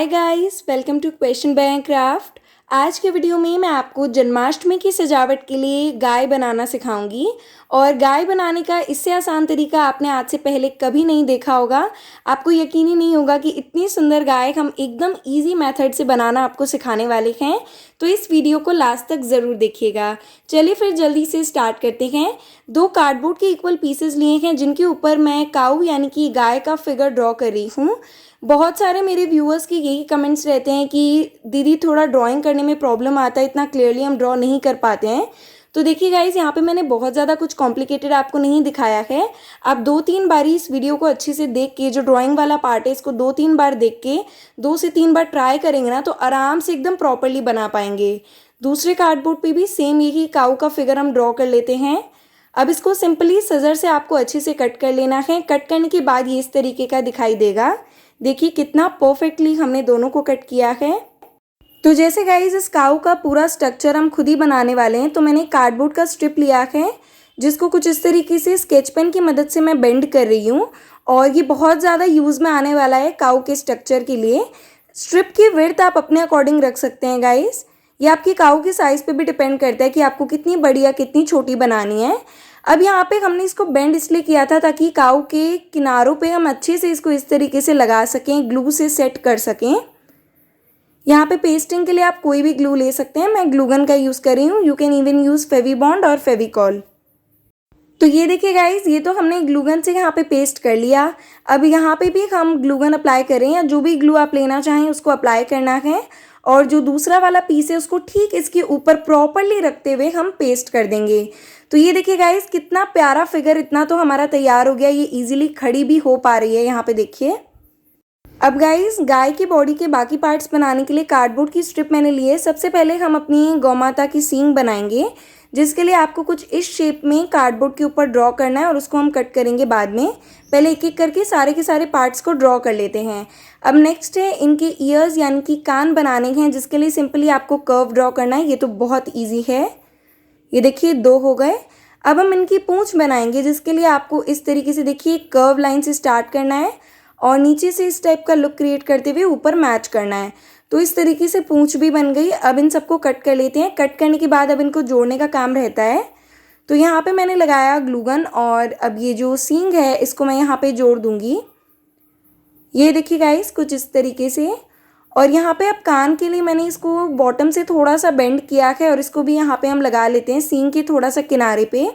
Hi guys, welcome to question bank craft. आज के video में मैं आपको जन्माष्टमी की सजावट के लिए गाय बनाना सिखाऊंगी। और गाय बनाने का इससे आसान तरीका आपने आज से पहले कभी नहीं देखा होगा। आपको यकीन ही नहीं होगा कि इतनी सुंदर गाय हम एकदम इजी मेथड से बनाना आपको सिखाने वाले हैं। तो इस वीडियो को लास्ट तक ज़रूर देखिएगा। चलिए फिर जल्दी से स्टार्ट करते हैं। 2 कार्डबोर्ड के इक्वल पीसेस लिए हैं जिनके ऊपर मैं काऊ यानी कि गाय का फिगर ड्रॉ कर रही हूँ। बहुत सारे मेरे व्यूअर्स के यही कमेंट्स रहते हैं कि दीदी थोड़ा ड्राइंग करने में प्रॉब्लम आता है, इतना क्लियरली हम ड्रॉ नहीं कर पाते हैं। तो देखिए गाइस, यहाँ पे मैंने बहुत ज़्यादा कुछ कॉम्प्लिकेटेड आपको नहीं दिखाया है। आप 2-3 बार इस वीडियो को अच्छे से देख के, जो ड्राइंग वाला पार्ट है इसको 2-3 बार देख के 2 से 3 बार ट्राई करेंगे ना तो आराम से एकदम प्रॉपरली बना पाएंगे। दूसरे कार्डबोर्ड पे भी सेम यही काऊ का फिगर हम ड्रॉ कर लेते हैं। अब इसको सिंपली सज़र से आपको अच्छे से कट कर लेना है। कट करने के बाद ये इस तरीके का दिखाई देगा। देखिए कितना परफेक्टली हमने दोनों को कट किया है। तो जैसे गाइज इस काऊ का पूरा स्ट्रक्चर हम खुद ही बनाने वाले हैं, तो मैंने कार्डबोर्ड का स्ट्रिप लिया है जिसको कुछ इस तरीके से स्केच पेन की मदद से मैं बेंड कर रही हूँ। और ये बहुत ज़्यादा यूज़ में आने वाला है काऊ के स्ट्रक्चर के लिए। स्ट्रिप की विड्थ आप अपने अकॉर्डिंग रख सकते हैं गाइज। ये आपकी काऊ के साइज़ पे भी डिपेंड करता है कि आपको कितनी बड़ी या कितनी छोटी बनानी है। अब यहाँ पे हमने इसको बेंड इसलिए किया था ताकि काऊ के किनारों पे हम अच्छे से इसको इस तरीके से लगा सकें, ग्लू से सेट कर सकें। यहाँ पे पेस्टिंग के लिए आप कोई भी ग्लू ले सकते हैं, मैं ग्लूगन का यूज़ कर रही हूँ। You can even use Fevibond और फेविकॉल। तो ये देखिए गाइज, ये तो हमने ग्लूगन से यहाँ पे पेस्ट कर लिया। अब यहाँ पे भी हम ग्लूगन अप्लाई कर रहे हैं, या जो भी ग्लू आप लेना चाहें उसको अप्लाई करना है। और जो दूसरा वाला पीस है उसको ठीक इसके ऊपर प्रॉपरली रखते हुए हम पेस्ट कर देंगे। तो ये देखिए गाइज, कितना प्यारा फिगर इतना तो हमारा तैयार हो गया। ये इजीली खड़ी भी हो पा रही है, यहाँ पे देखिए। अब गाइज गाय की बॉडी के बाकी पार्ट्स बनाने के लिए कार्डबोर्ड की स्ट्रिप मैंने ली है। सबसे पहले हम अपनी गौ माता की सींग बनाएंगे, जिसके लिए आपको कुछ इस शेप में कार्डबोर्ड के ऊपर ड्रॉ करना है और उसको हम कट करेंगे बाद में। पहले एक एक करके सारे के सारे पार्ट्स को ड्रॉ कर लेते हैं। अब नेक्स्ट है इनके ईयर्स यानी कि कान बनाने हैं, जिसके लिए सिंपली आपको कर्व ड्रॉ करना है। ये तो बहुत ईजी है। ये देखिए 2 हो गए। अब हम इनकी पूंछ बनाएंगे, जिसके लिए आपको इस तरीके से देखिए कर्व लाइन से स्टार्ट करना है और नीचे से इस टाइप का लुक क्रिएट करते हुए ऊपर मैच करना है। तो इस तरीके से पूंछ भी बन गई। अब इन सबको कट कर लेते हैं। कट करने के बाद अब इनको जोड़ने का काम रहता है। तो यहाँ पे मैंने लगाया ग्लूगन और अब ये जो सींग है इसको मैं यहाँ पे जोड़ दूँगी। ये देखिए गाइस, कुछ इस तरीके से। और यहाँ पे अब कान के लिए मैंने इसको बॉटम से थोड़ा सा बेंड किया है और इसको भी यहाँ पे हम लगा लेते हैं सींग के थोड़ा सा किनारे पे।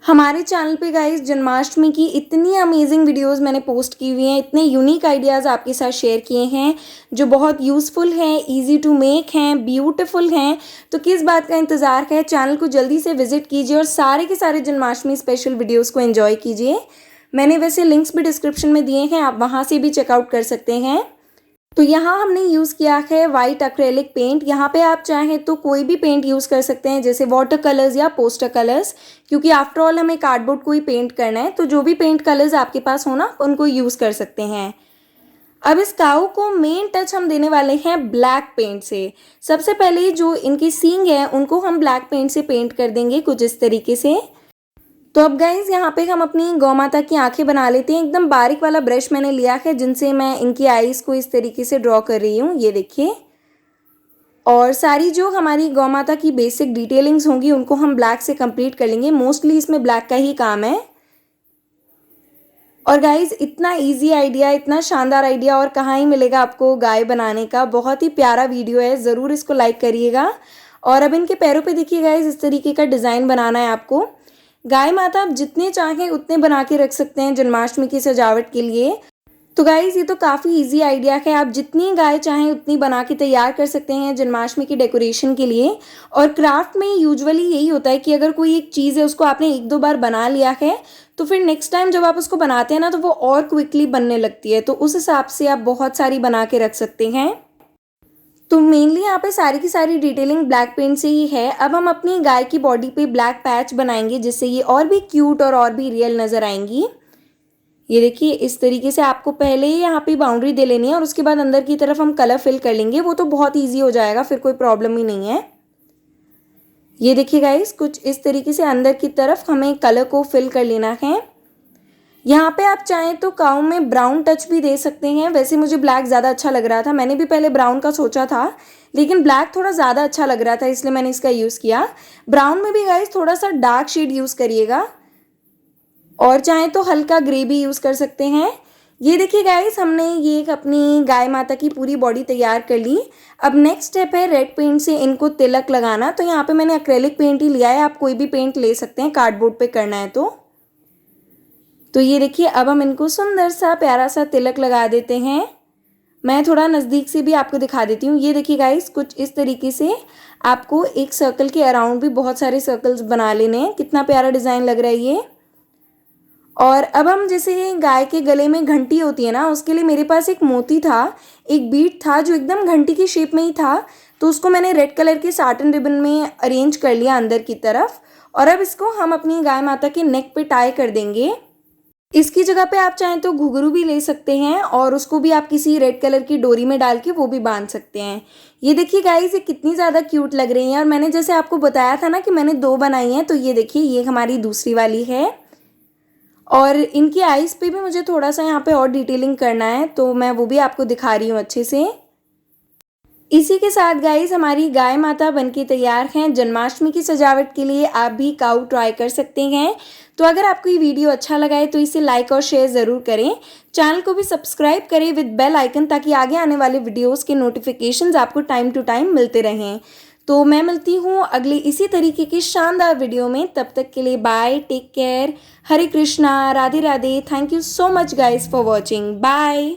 हमारे चैनल पे गाइस जन्माष्टमी की इतनी अमेजिंग वीडियोस मैंने पोस्ट की हुई हैं, इतने यूनिक आइडियाज़ आपके साथ शेयर किए हैं जो बहुत यूज़फुल हैं, इजी टू मेक हैं, ब्यूटीफुल हैं। तो किस बात का इंतज़ार है, चैनल को जल्दी से विजिट कीजिए और सारे के सारे जन्माष्टमी स्पेशल वीडियोज़ को एंजॉय कीजिए। मैंने वैसे लिंक्स भी डिस्क्रिप्शन में दिए हैं, आप वहाँ से भी चेकआउट कर सकते हैं। तो यहाँ हमने यूज़ किया है वाइट एक्रेलिक पेंट। यहाँ पे आप चाहें तो कोई भी पेंट यूज़ कर सकते हैं, जैसे वाटर कलर्स या पोस्टर कलर्स, क्योंकि आफ्टर ऑल हमें कार्डबोर्ड को ही पेंट करना है। तो जो भी पेंट कलर्स आपके पास हो ना, उनको यूज़ कर सकते हैं। अब इस काऊ को मेन टच हम देने वाले हैं ब्लैक पेंट से। सबसे पहले जो इनकी सींग है उनको हम ब्लैक पेंट से पेंट कर देंगे कुछ इस तरीके से। तो अब गाइज यहाँ पे हम अपनी गौ माता की आंखें बना लेते हैं। एकदम बारीक वाला ब्रश मैंने लिया है जिनसे मैं इनकी आईज़ को इस तरीके से ड्रॉ कर रही हूँ। ये देखिए। और सारी जो हमारी गौ माता की बेसिक डिटेलिंग्स होंगी उनको हम ब्लैक से कंप्लीट कर लेंगे। मोस्टली इसमें ब्लैक का ही काम है। और गाइज इतना इजी आइडिया, इतना शानदार आइडिया और कहाँ ही मिलेगा आपको गाय बनाने का। बहुत ही प्यारा वीडियो है, ज़रूर इसको लाइक करिएगा। और अब इनके पैरों पे देखिए गाइज, इस तरीके का डिज़ाइन बनाना है आपको। गाय माता आप जितने चाहें उतने बना के रख सकते हैं जन्माष्टमी की सजावट के लिए। तो गाइज ये तो काफ़ी इजी आइडिया है, आप जितनी गाय चाहें उतनी बना के तैयार कर सकते हैं जन्माष्टमी की डेकोरेशन के लिए। और क्राफ्ट में यूजुअली यही होता है कि अगर कोई एक चीज़ है उसको आपने 1-2 बार बना लिया है तो फिर नेक्स्ट टाइम जब आप उसको बनाते हैं ना तो वो और क्विकली बनने लगती है। तो उस हिसाब से आप बहुत सारी बना के रख सकते हैं। तो मेनली यहाँ पे सारी की सारी डिटेलिंग ब्लैक पेंट से ही है। अब हम अपनी गाय की बॉडी पे ब्लैक पैच बनाएंगे, जिससे ये और भी क्यूट और भी रियल नज़र आएंगी। ये देखिए इस तरीके से आपको पहले ही यहाँ पे बाउंड्री दे लेनी है और उसके बाद अंदर की तरफ हम कलर फिल कर लेंगे। वो तो बहुत ईजी हो जाएगा, फिर कोई प्रॉब्लम ही नहीं है। ये देखिए गाइस, कुछ इस तरीके से अंदर की तरफ हमें कलर को फिल कर लेना है। यहाँ पे आप चाहें तो काऊ में ब्राउन टच भी दे सकते हैं। वैसे मुझे ब्लैक ज़्यादा अच्छा लग रहा था, मैंने भी पहले ब्राउन का सोचा था, लेकिन ब्लैक थोड़ा ज़्यादा अच्छा लग रहा था इसलिए मैंने इसका यूज़ किया। ब्राउन में भी गाइस थोड़ा सा डार्क शेड यूज़ करिएगा और चाहें तो हल्का ग्रे भी यूज़ कर सकते हैं। ये देखिए गाइस, हमने ये एक अपनी गाय माता की पूरी बॉडी तैयार कर ली। अब नेक्स्ट स्टेप है रेड पेंट से इनको तिलक लगाना। तो यहाँ पे मैंने एक्रेलिक पेंट ही लिया है, आप कोई भी पेंट ले सकते हैं कार्डबोर्ड पे करना है तो ये देखिए, अब हम इनको सुंदर सा प्यारा सा तिलक लगा देते हैं। मैं थोड़ा नज़दीक से भी आपको दिखा देती हूँ। ये देखिए गाइस, कुछ इस तरीके से आपको एक सर्कल के अराउंड भी बहुत सारे सर्कल्स बना लेने हैं। कितना प्यारा डिज़ाइन लग रहा है ये। और अब हम जैसे गाय के गले में घंटी होती है ना, उसके लिए मेरे पास एक मोती था, एक बीट था जो एकदम घंटी की शेप में ही था। तो उसको मैंने रेड कलर के साटन रिबन में अरेंज कर लिया अंदर की तरफ। और अब इसको हम अपनी गाय माता के नेक पे टाई कर देंगे। इसकी जगह पे आप चाहें तो घुंघरू भी ले सकते हैं और उसको भी आप किसी रेड कलर की डोरी में डाल के वो भी बांध सकते हैं। ये देखिए गाइस, ये कितनी ज़्यादा क्यूट लग रही हैं। और मैंने जैसे आपको बताया था ना कि मैंने 2 बनाई हैं, तो ये देखिए, ये हमारी दूसरी वाली है। और इनकी आईज़ पे भी मुझे थोड़ा सा यहाँ पे और डिटेलिंग करना है, तो मैं वो भी आपको दिखा रही हूँ अच्छे से। इसी के साथ गाइस, हमारी गाय माता बनके तैयार हैं। जन्माष्टमी की सजावट के लिए आप भी काऊ ट्राई कर सकते हैं। तो अगर आपको ये वीडियो अच्छा लगा है तो इसे लाइक और शेयर ज़रूर करें। चैनल को भी सब्सक्राइब करें विद बेल आइकन, ताकि आगे आने वाले वीडियोस के नोटिफिकेशंस आपको टाइम टू टाइम मिलते रहें। तो मैं मिलती हूँ अगले इसी तरीके की शानदार वीडियो में। तब तक के लिए bye, take care, Hare Krishna, Radhe Radhe. Thank you so much guys for watching. Bye.